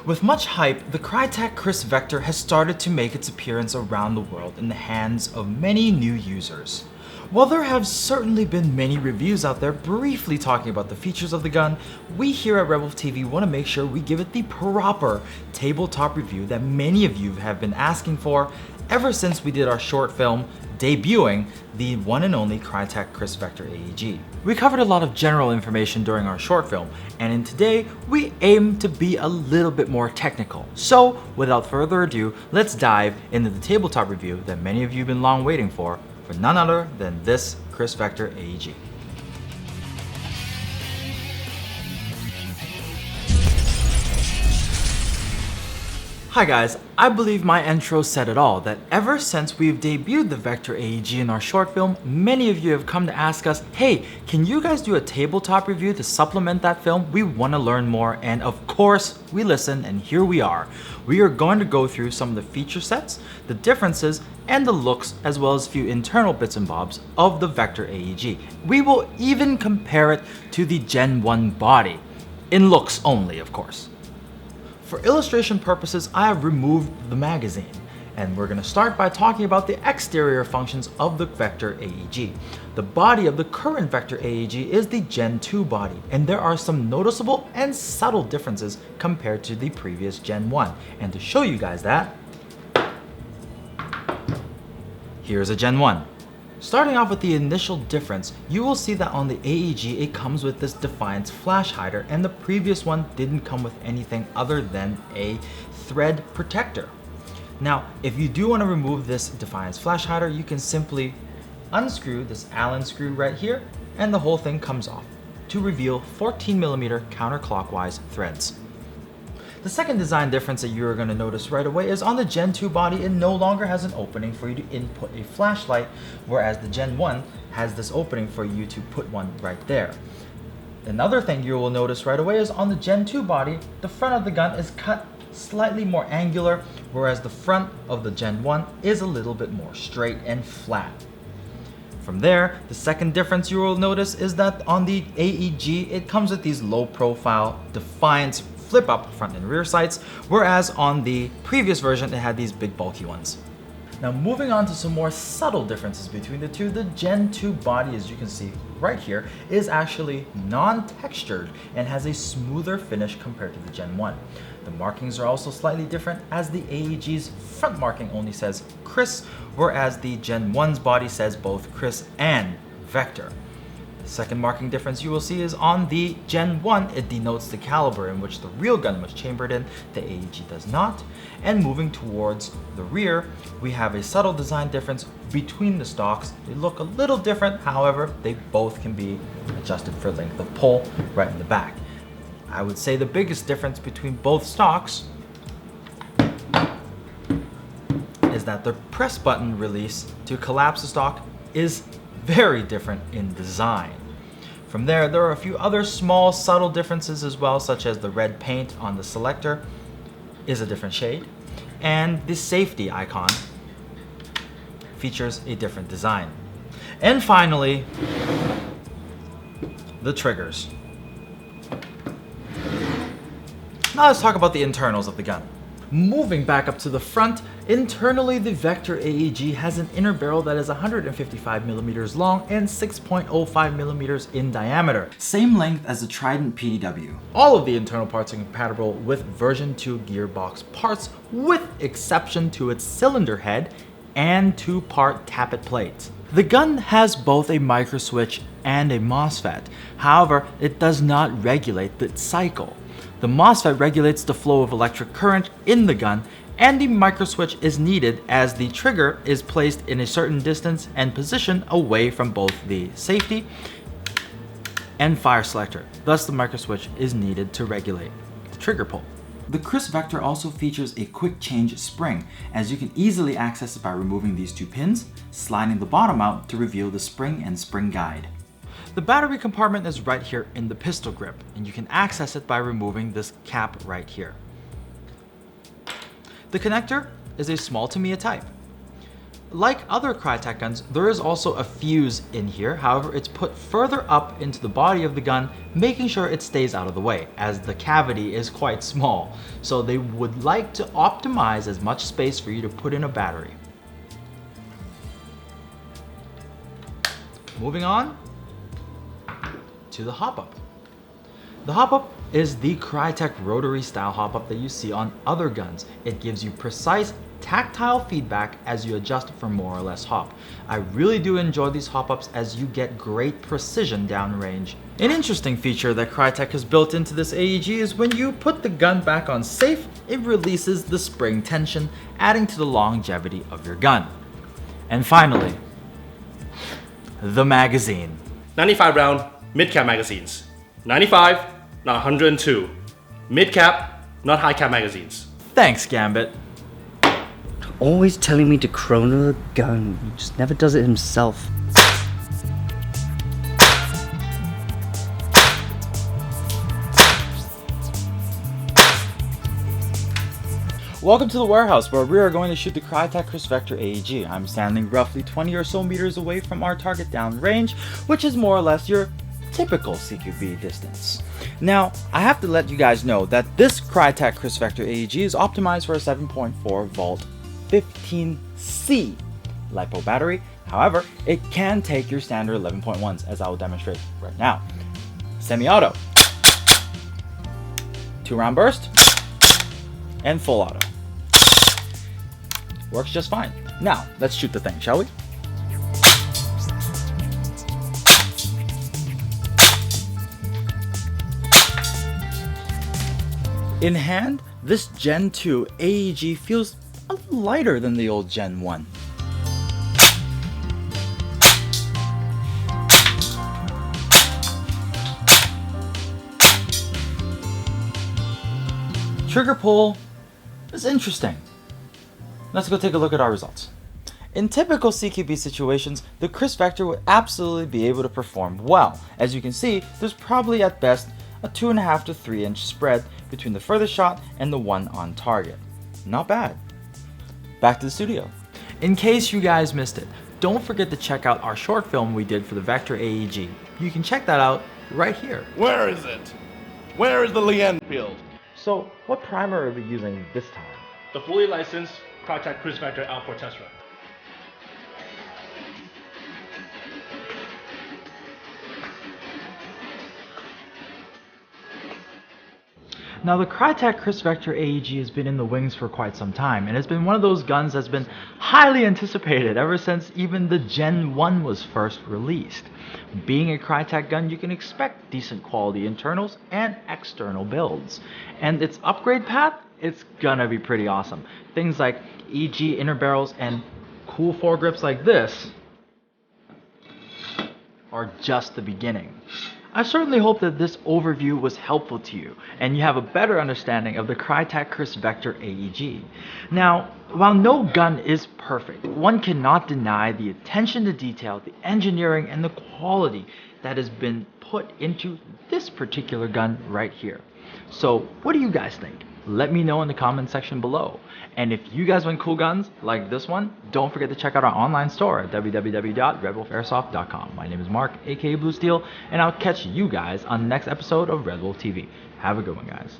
With much hype, the Krytac Kriss Vector has started to make its appearance around the world in the hands of many new users. While there have certainly been many reviews out there briefly talking about the features of the gun, we here at RedWolf TV want to make sure we give it the proper tabletop review that many of you have been asking for ever since we did our short film debuting the one and only Krytac Kriss Vector AEG. We covered a lot of general information during our short film, and in today we aim to be a little bit more technical. So without further ado, let's dive into the tabletop review that many of you have been long waiting for none other than this Kriss Vector AEG. Hi guys, I believe my intro said it all, that ever since we've debuted the Vector AEG in our short film, many of you have come to ask us, hey, can you guys do a tabletop review to supplement that film? We want to learn more, and of course, we listen, and here we are. We are going to go through some of the feature sets, the differences, and the looks, as well as a few internal bits and bobs of the Vector AEG. We will even compare it to the Gen 1 body, in looks only, of course. For illustration purposes, I have removed the magazine, and we're going to start by talking about the exterior functions of the Vector AEG. The body of the current Vector AEG is the Gen 2 body, and there are some noticeable and subtle differences compared to the previous Gen 1. And to show you guys that, here's a Gen 1. Starting off with the initial difference, you will see that on the AEG it comes with this Defiance flash hider, and the previous one didn't come with anything other than a thread protector. Now, if you do want to remove this Defiance flash hider, you can simply unscrew this Allen screw right here, and the whole thing comes off to reveal 14mm counterclockwise threads. The second design difference that you're going to notice right away is on the Gen 2 body, it no longer has an opening for you to input a flashlight, whereas the Gen 1 has this opening for you to put one right there. Another thing you will notice right away is on the Gen 2 body, the front of the gun is cut slightly more angular, whereas the front of the Gen 1 is a little bit more straight and flat. From there, the second difference you will notice is that on the AEG, it comes with these low profile Defiance flip up front and rear sights, whereas on the previous version it had these big bulky ones. Now moving on to some more subtle differences between the two, the Gen 2 body, as you can see right here, is actually non-textured and has a smoother finish compared to the Gen 1. The markings are also slightly different, as the AEG's front marking only says Kriss, whereas the Gen 1's body says both Kriss and Vector. The second marking difference you will see is on the Gen 1, it denotes the caliber in which the real gun was chambered in, the AEG does not. And moving towards the rear, we have a subtle design difference between the stocks. They look a little different, however, they both can be adjusted for length of pull right in the back. I would say the biggest difference between both stocks is that the press button release to collapse the stock is very different in design. From there are a few other small subtle differences as well, such as the red paint on the selector is a different shade, and the safety icon features a different design. And finally, the triggers. Now let's talk about the internals of the gun. Moving back up to the front, internally the Vector AEG has an inner barrel that is 155mm long and 6.05mm in diameter, same length as the Trident PDW. All of the internal parts are compatible with version 2 gearbox parts, with exception to its cylinder head and 2-part tappet plates. The gun has both a micro switch and a MOSFET, however it does not regulate the cycle. The MOSFET regulates the flow of electric current in the gun, and the microswitch is needed as the trigger is placed in a certain distance and position away from both the safety and fire selector. Thus, the microswitch is needed to regulate the trigger pull. The Kriss Vector also features a quick change spring, as you can easily access it by removing these two pins, sliding the bottom out to reveal the spring and spring guide. The battery compartment is right here in the pistol grip, and you can access it by removing this cap right here. The connector is a small Tamiya type. Like other Krytac guns, there is also a fuse in here. However, it's put further up into the body of the gun, making sure it stays out of the way, as the cavity is quite small. So they would like to optimize as much space for you to put in a battery. Moving on to the hop-up. The hop-up is the Krytac rotary style hop-up that you see on other guns. It gives you precise tactile feedback as you adjust for more or less hop. I really do enjoy these hop-ups as you get great precision downrange. An interesting feature that Krytac has built into this AEG is when you put the gun back on safe, it releases the spring tension, adding to the longevity of your gun. And finally, the magazine. 95 round mid-cap magazines. 95, not 102. Mid-cap, not high-cap magazines. Thanks, Gambit. Always telling me to chrono the gun. He just never does it himself. Welcome to the warehouse where we are going to shoot the Krytac Kriss Vector AEG. I'm standing roughly 20 or so meters away from our target downrange, which is more or less your typical CQB distance. Now, I have to let you guys know that this Krytac Kriss Vector AEG is optimized for a 7.4 volt 15C LiPo battery. However, it can take your standard 11.1s, as I will demonstrate right now. Semi-auto, 2-round burst, and full auto. Works just fine. Now, let's shoot the thing, shall we? In hand, this Gen 2 AEG feels a little lighter than the old Gen 1. Trigger pull is interesting. Let's go take a look at our results. In typical CQB situations, the Kriss Vector would absolutely be able to perform well. As you can see, there's probably at best a 2.5 to 3 inch spread between the furthest shot and the one on target. Not bad. Back to the studio. In case you guys missed it, don't forget to check out our short film we did for the Vector AEG. You can check that out right here. Where is it? Where is the Lien build? So, what primer are we using this time? The fully licensed Krytac Kriss Vector L4 test run. Now, the Krytac Kriss Vector AEG has been in the wings for quite some time, and it's been one of those guns that's been highly anticipated ever since even the Gen 1 was first released. Being a Krytac gun, you can expect decent quality internals and external builds. And its upgrade path, it's gonna be pretty awesome. Things like EG inner barrels and cool foregrips like this are just the beginning. I certainly hope that this overview was helpful to you and you have a better understanding of the Krytac Kriss Vector AEG. Now, while no gun is perfect, one cannot deny the attention to detail, the engineering, and the quality that has been put into this particular gun right here. So, what do you guys think? Let me know in the comment section below. And if you guys want cool guns like this one, don't forget to check out our online store at www.redwolfairsoft.com. My name is Mark, aka Blue Steel, and I'll catch you guys on the next episode of RedWolf TV. Have a good one, guys.